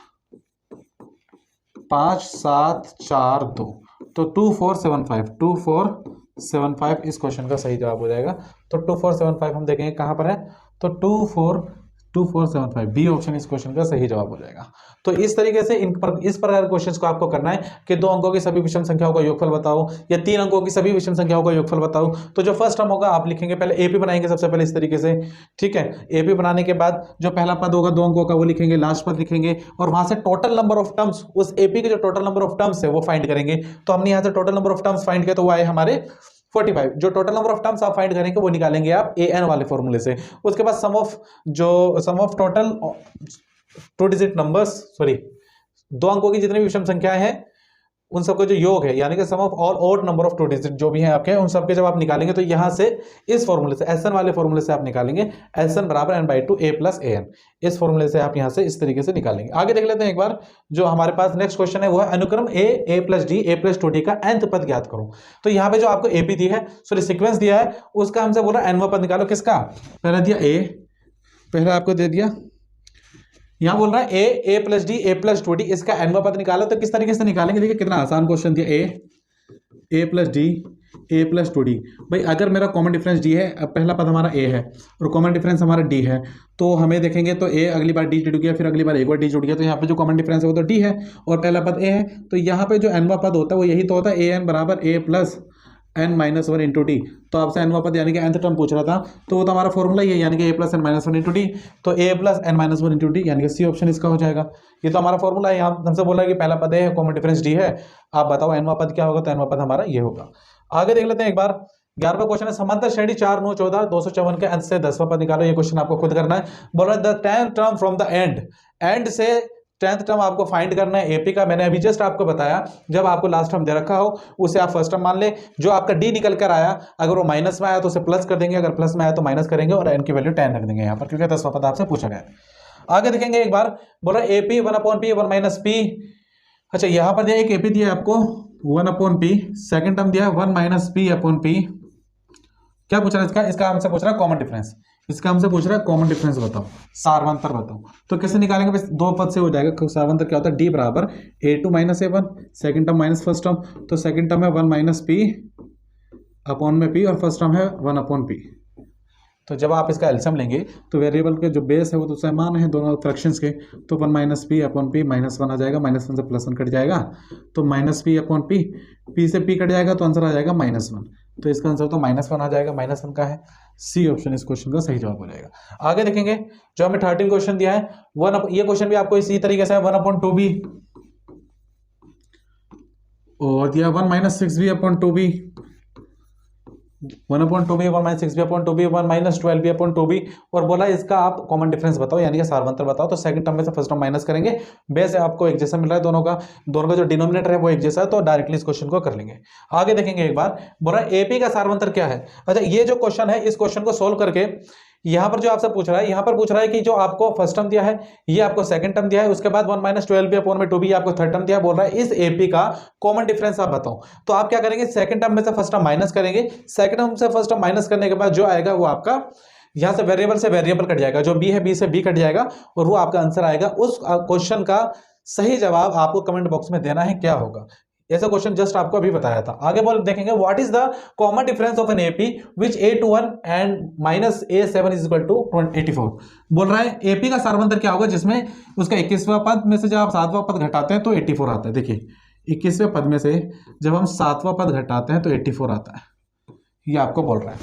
5 7 4 2, तो 2475 इस क्वेश्चन का सही जवाब हो जाएगा। तो 2475 हम देखेंगे कहाँ पर है, तो 2475 बी ऑप्शन इस क्वेश्चन का सही जवाब हो जाएगा। तो इस तरीके से इस प्रकार क्वेश्चंस को आपको करना है कि 2 अंकों की सभी विषम संख्याओं का योगफल बताओ, या 3 अंकों की सभी विषम संख्याओं का योगफल बताओ। तो जो फर्स्ट टर्म होगा आप लिखेंगे, पहले एपी बनाएंगे सबसे पहले इस तरीके से, ठीक है। एपी बनाने के बाद जो पहला पद होगा 2 अंकों का वो लिखेंगे, लास्ट पद लिखेंगे, और वहां से टोटल नंबर ऑफ टर्म्स, उस एपी के जो टोटल नंबर ऑफ टर्म्स है वो फाइंड करेंगे। तो हमने यहाँ से total number of terms find किया, तो वो आए हमारे 45। जो टोटल नंबर ऑफ टर्म्स आप फाइंड करेंगे वो निकालेंगे आप ए एन वाले फॉर्मूले से। उसके बाद सम ऑफ टोटल 2 डिजिट नंबर्स, 2 अंकों की जितनी भी विषम संख्याएं हैं उन सबका जो योग है, यानी कि sum of all odd number of 2 digit जो भी हैं आपके, उन सबके जब आप निकालेंगे तो यहां से इस फॉर्मूले से, एस एन वाले फॉर्मूले से आप निकालेंगे, एस एन बराबर n/2 a plus A N. इस फॉर्मूले से आप यहां से इस तरीके से निकालेंगे। आगे देख लेते हैं एक बार, जो हमारे पास नेक्स्ट क्वेश्चन है वो है अनुक्रम a plus D a plus 2d का nth पद ज्ञात करो। तो यहाँ पे जो आपको एपी दी है, सीक्वेंस दिया है, उसका हमसे बोला nवां पद निकालो। किसका? पहला दिया a, पहला आपको दे दिया, यहां बोल रहा है a plus D a plus 2d, इसका nवां पद निकालो। तो किस तरीके से निकालेंगे, देखिए कितना आसान क्वेश्चन दिया, a plus D A plus two D. भाई अगर मेरा कॉमन डिफरेंस डी है, अब पहला पद हमारा ए है और कॉमन डिफरेंस हमारा डी है, तो हमें देखेंगे तो ए अगली बार डी जुड़ गया, फिर अगली बार एक बार डी जुड़ गया, तो यहाँ पे जो कॉमन डिफरेंस है वो तो डी है और पहला पद ए है। तो यहाँ पे जो एनवा पद होता है वो यही तो होता है, ए एन बराबर A plus N minus one into D. तो आपसे एनवा पद यानी कि nth टर्म पूछ रहा था, तो वो तो हमारा फॉर्मूला ही है, यानी कि ए plus N minus one into D. तो ए plus N minus one into D यानी कि सी ऑप्शन इसका हो जाएगा। ये तो हमारा फॉर्मूला है। यहाँ हमसे बोला है कि पहला पद है, कॉमन डिफरेंस डी है, आप बताओ एनवा पद क्या होगा, तो एनवा पद हमारा ये होगा। आगे देख लेते हैं एक बार। 11वां क्वेश्चन है, समांतर श्रेणी 4 9 14 254 के अंत से 10वां पद निकालो। ये क्वेश्चन आपको खुद करना है। बोल रहा है the 10th term from the end से 10th टर्म आपको फाइंड करना है एपी का। मैंने अभी जस्ट आपको बताया, जब आपको लास्ट टर्म दे रखा हो उसे आप फर्स्ट टर्म मान ले। जो आपका डी निकल कर आया, अगर वो माइनस में आया तो उसे प्लस कर देंगे, अगर प्लस में आया तो माइनस करेंगे और एन की वैल्यू 10 रख देंगे यहाँ पर, क्योंकि 10वां पद आपसे पूछा गया है। आगे देखेंगे एक बार। बोल रहा है एपी 1/p 1 माइनस पी। अच्छा, यहाँ पर दिया एक एपी दिया आपको 1/p, सेकेंड टर्म दिया 1 माइनस पी अपॉन पी। क्या पूछ रहा है इसका हमसे पूछ रहा है कॉमन डिफरेंस। इसका हमसे पूछ रहा है कॉमन डिफरेंस बताओ, सारवंतर बताओ। तो कैसे निकालेंगे? बस दो पद से हो जाएगा। सारवंतर क्या होता है? डी बराबर a2 minus a1, second term minus first term. तो सेकेंड टर्म है 1 माइनस पी अपॉन में पी और फर्स्ट टर्म है 1 अपॉन पी। तो जब आप इसका एलसीएम लेंगे तो वेरिएबल के जो बेस है वो तो समान है दोनों फ्रैक्शंस के, तो 1 माइनस पी अपॉन पी -1 आ जाएगा, -1 से +1 कट जाएगा तो minus P upon P, P से पी कट जाएगा तो आंसर आ जाएगा -1। तो इसका आंसर तो -1 आ जाएगा। -1 का है, सी ऑप्शन इस क्वेश्चन का सही जवाब हो जाएगा। आगे देखेंगे जो हमें 13 क्वेश्चन दिया है, ये क्वेश्चन भी आपको इसी तरीके से है 1/2b और दिया 1 minus 6b upon 2b, 1/2b 1 minus 6b upon 2b 1 minus 12b upon 2b और बोला इसका आप कॉमन डिफरेंस बताओ यानी कि सारवंतर बताओ। तो सेकंड टर्म में से फर्स्ट टर्म माइनस करेंगे, बेस है आपको एक जैसा मिल रहा है दोनों का जो डिनोमिनेटर है वो एक जैसा है, तो डायरेक्टली इस क्वेश्चन को कर लेंगे। आगे देखेंगे एक बार। बोला एपी का सारवंतर क्या है। अच्छा, ये जो क्वेश्चन है इस क्वेश्चन को सोल्व करके यहां पर जो आपसे पूछ रहा है, यहां पर पूछ रहा है कि जो आपको फर्स्ट टर्म दिया है ये आपको सेकंड टर्म दिया है, उसके बाद 1 माइनस 12b अपॉन में 2b आपको थर्ड टर्म दिया है। बोल रहा है इस एपी का कॉमन डिफरेंस आप बताओ। तो आप क्या करेंगे, सेकंड टर्म में से फर्स्ट टर्म माइनस करेंगे, सेकंड टर्म से फर्स्ट टर्म माइनस करने के बाद जो आएगा वो आपका यहां से वेरिएबल कट जाएगा, जो बी है बी से बी कट जाएगा और वो आपका आंसर आएगा। उस क्वेश्चन का सही जवाब आपको कमेंट बॉक्स में देना है क्या होगा। ऐसा क्वेश्चन जस्ट आपको अभी बताया था। आगे बोल देखेंगे what is the common difference of an AP which a21 and minus a7 is equal to 84। बोल रहा है एपी का सारवंतर क्या होगा जिसमें उसका 21वां पद में से जब आप 7वां पद घटाते हैं तो 84 आता है। देखिए 21वें पद में से जब हम 7वां पद घटाते हैं तो 84 आता है, ये आपको बोल रहा है।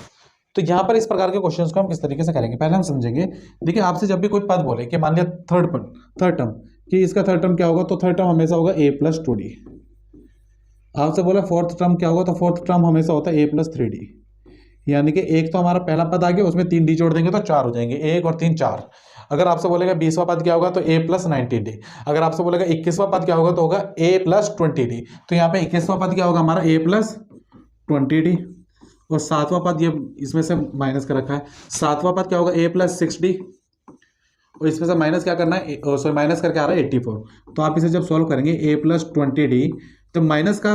तो यहाँ पर इस प्रकार के क्वेश्चंस को हम किस तरीके से करेंगे पहले हम समझेंगे। देखिए आपसे जब भी कोई पद बोले कि मान लिया थर्ड टर्म कि इसका थर्ड टर्म क्या होगा, तो थर्ड टर्म हमेशा होगा a प्लस 2d। आपसे बोला फोर्थ टर्म क्या होगा, तो फोर्थ टर्म हमेशा होता है a प्लस 3d। यानी कि एक तो हमारा पहला पद आ गया, उसमें 3d जोड़ देंगे तो 4 हो जाएंगे, 1 और 3 4। अगर आपसे बोलेगा 20वां पद क्या होगा तो a प्लस 19d। अगर आपसे बोलेगा 21वां पद क्या होगा तो होगा a प्लस 20d। तो यहाँ पे 21वां पद क्या होगा हमारा a प्लस 20d और 7वां पद ये इसमें से माइनस कर रखा है, 7वां पद क्या होगा a प्लस 6d और इसमें से माइनस क्या करना है, सॉरी माइनस करके आ रहा है 84। तो आप इसे जब सॉल्व करेंगे a प्लस 20d तो माइनस का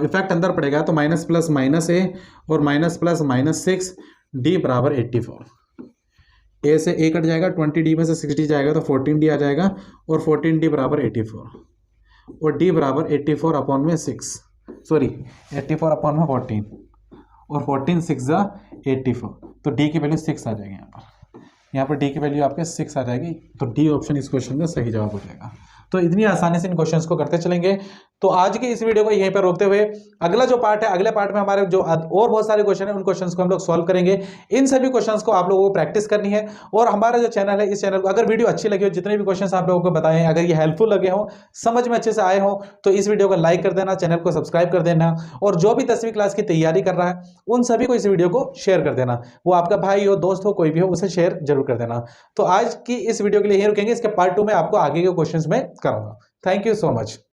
इफेक्ट अंदर पड़ेगा, तो माइनस प्लस माइनस a और माइनस प्लस माइनस 6 d बराबर 84। a से a कट जाएगा, 20d में से 6d जाएगा तो 14d आ जाएगा और 14d बराबर 84 और d बराबर 84 अपॉन में 6, सॉरी 84 अपॉन में 14 और 14 6 84। तो d की वैल्यू 6 आ जाएगी। यहाँ पर d की वैल्यू आपके 6 आ जाएगी। तो d ऑप्शन इस क्वेश्चन का सही जवाब हो जाएगा। तो इतनी आसानी से इन क्वेश्चंस को करते चलेंगे। तो आज की इस वीडियो को यहीं पर रोकते हुए अगला जो पार्ट है, अगले पार्ट में हमारे जो और बहुत सारे क्वेश्चन है उन क्वेश्चंस को हम लोग सॉल्व करेंगे। इन सभी क्वेश्चंस को आप लोगों को प्रैक्टिस करनी है और हमारा जो चैनल है इस चैनल को अगर वीडियो अच्छी लगी हो, जितने भी क्वेश्चंस आप लोगों को बताए हैं, अगर ये हेल्पफुल लगे हो, समझ में अच्छे से आए हो, तो इस वीडियो को लाइक कर देना, चैनल को सब्सक्राइब कर देना और जो भी 10वीं क्लास की तैयारी कर रहा है उन सभी को इस वीडियो को शेयर कर देना। वो आपका भाई हो, दोस्त हो, कोई भी हो, उसे शेयर जरूर कर देना। तो आज की इस वीडियो के लिए यहीं रुकेंगे, इसके पार्ट 2 में आपको आगे के क्वेश्चंस में कराऊंगा। Thank you so much.